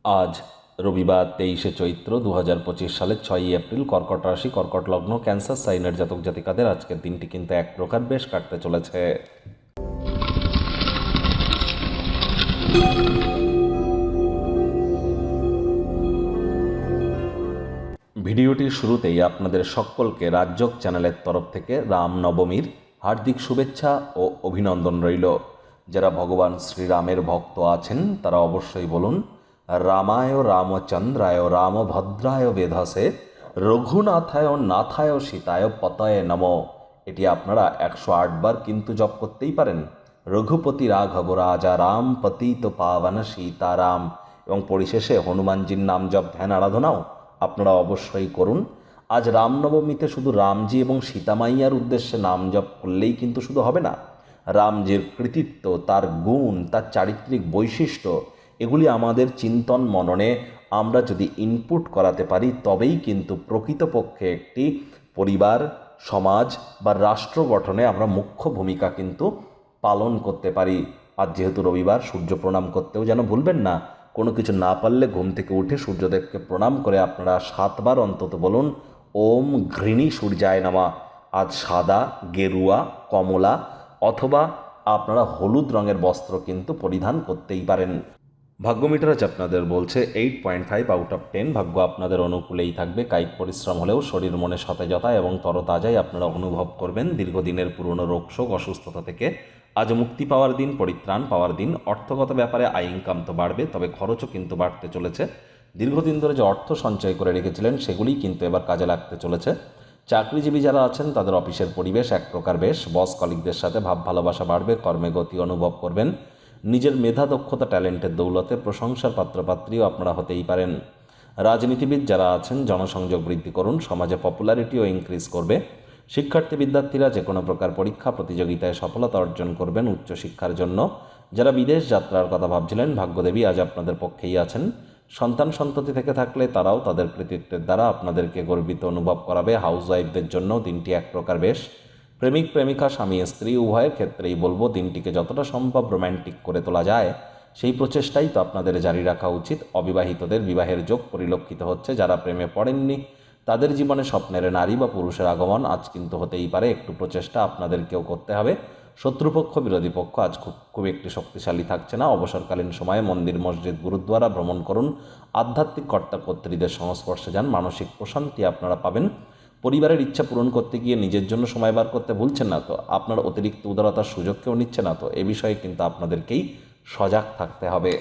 আজ রবিবার 23শে চৈত্র 2025 সালের 6ই এপ্রিল, কর্কট রাশি, কর্কট লগ্ন, ক্যান্সার সাইনের জাতক জাতিকাদের আজকের দিনটি কিন্তু এক প্রকার বেশ কাটতে চলেছে। ভিডিওটির শুরুতেই আপনাদের সকলকে রাজযোগ চ্যানেলের তরফ থেকে রামনবমীর হার্দিক শুভেচ্ছা ও অভিনন্দন রইল। যারা ভগবান শ্রীরামের ভক্ত আছেন তারা অবশ্যই বলুন রামায় রামচন্দ্রায় রামভদ্রায় বেধসে রঘুনাথায় নাথায় সীতায় পতয়ে নম। এটি আপনারা 108 বার কিন্তু জপ করতেই পারেন। রঘুপতি রাঘব রাজা রাম পতিত পাবন সীতারাম, এবং পরিশেষে হনুমানজির নাম জপ ধ্যান আরাধনাও আপনারা অবশ্যই করুন। আজ রামনবমীতে শুধু রামজি এবং সীতামাইয়ার উদ্দেশ্যে নাম জপ করলেই কিন্তু শুধু হবে না, রামজির কৃতিত্ব, তার গুণ, তার চারিত্রিক বৈশিষ্ট্য, এগুলি আমাদের চিন্তন মননে আমরা যদি ইনপুট করাতে পারি তবেই কিন্তু প্রকৃতপক্ষে একটি পরিবার, সমাজ বা রাষ্ট্র গঠনে আমরা মুখ্য ভূমিকা কিন্তু পালন করতে পারি। আজ যেহেতু রবিবার, সূর্য প্রণাম করতেও যেন ভুলবেন না। কোনো কিছু না পারলে ঘুম থেকে উঠে সূর্যদেবকে প্রণাম করে আপনারা 7 বার অন্তত বলুন ওম ঘৃণী সূর্যায় নমঃ। আজ সাদা, গেরুয়া, কমলা অথবা আপনারা হলুদ রঙের বস্ত্র কিন্তু পরিধান করতেই পারেন। ভাগ্যমিটার আজ আপনাদের বলছে 8.5 আউট অফ 10। ভাগ্য আপনাদের অনুকূলেই থাকবে। কায়িক পরিশ্রম হলেও শরীর মনে সতেজতা এবং তরতাজাই আপনারা অনুভব করবেন। দীর্ঘদিনের পুরনো রোগশোক, অসুস্থতা থেকে আজ মুক্তি পাওয়ার দিন, পরিত্রাণ পাওয়ার দিন। অর্থগত ব্যাপারে আয় ইনকাম তো বাড়বে, তবে খরচও কিন্তু বাড়তে চলেছে। দীর্ঘদিন ধরে যে অর্থ সঞ্চয় করে রেখেছিলেন সেগুলি কিন্তু এবার কাজে লাগতে চলেছে। চাকরিজীবী যারা আছেন তাদের অফিসের পরিবেশ এক প্রকার বেশ। বস কলিগদের সাথে ভাব ভালোবাসা বাড়বে, কর্মে গতি অনুভব করবেন। নিজের মেধা, দক্ষতা, ট্যালেন্টের দৌলতে প্রশংসার পাত্রপাত্রীও আপনারা হতেই পারেন। রাজনীতিবিদ যারা আছেন জনসংযোগ বৃদ্ধি করুন, সমাজে পপুলারিটিও ইনক্রিজ করবে। শিক্ষার্থী বিদ্যার্থীরা যে কোনো প্রকার পরীক্ষা প্রতিযোগিতায় সফলতা অর্জন করবেন উচ্চশিক্ষার জন্য। যারা বিদেশ যাত্রার কথা ভাবছিলেন ভাগ্যদেবী আজ আপনাদের পক্ষেই আছেন। সন্তান সন্ততি থেকে থাকলে তারাও তাদের কৃতিত্বের দ্বারা আপনাদেরকে গর্বিত অনুভব করাবে। হাউসওয়াইফদের জন্য দিনটি এক প্রকার বেশ। প্রেমিক প্রেমিকা, স্বামী স্ত্রী উভয়ের ক্ষেত্রেই বলবো দিনটিকে যতটা সম্ভব রোম্যান্টিক করে তোলা যায় সেই প্রচেষ্টাই তো আপনাদের জারি রাখা উচিত। অবিবাহিতদের বিবাহের যোগ পরিলক্ষিত হচ্ছে। যারা প্রেমে পড়েননি তাদের জীবনে স্বপ্নের নারী বা পুরুষের আগমন আজ কিন্তু হতেই পারে। একটু প্রচেষ্টা আপনাদেরকেও করতে হবে। শত্রুপক্ষ, বিরোধী পক্ষ আজ খুব একটি শক্তিশালী থাকছে না। অবসরকালীন সময়ে মন্দির, মসজিদ, গুরুদ্বারা ভ্রমণ করুন। আধ্যাত্মিক কর্তা কর্ত্রীদের সংস্পর্শে যান, মানসিক প্রশান্তি আপনারা পাবেন। পরিবারের ইচ্ছা পূরণ করতে গিয়ে নিজের জন্য সময় বার করতে ভুলছেন না তো? আপনার অতিরিক্ত উদারতার সুযোগ কেউ নিচ্ছে না তো? এ বিষয়ে কিন্তু আপনাদেরকেই সজাগ থাকতে হবে।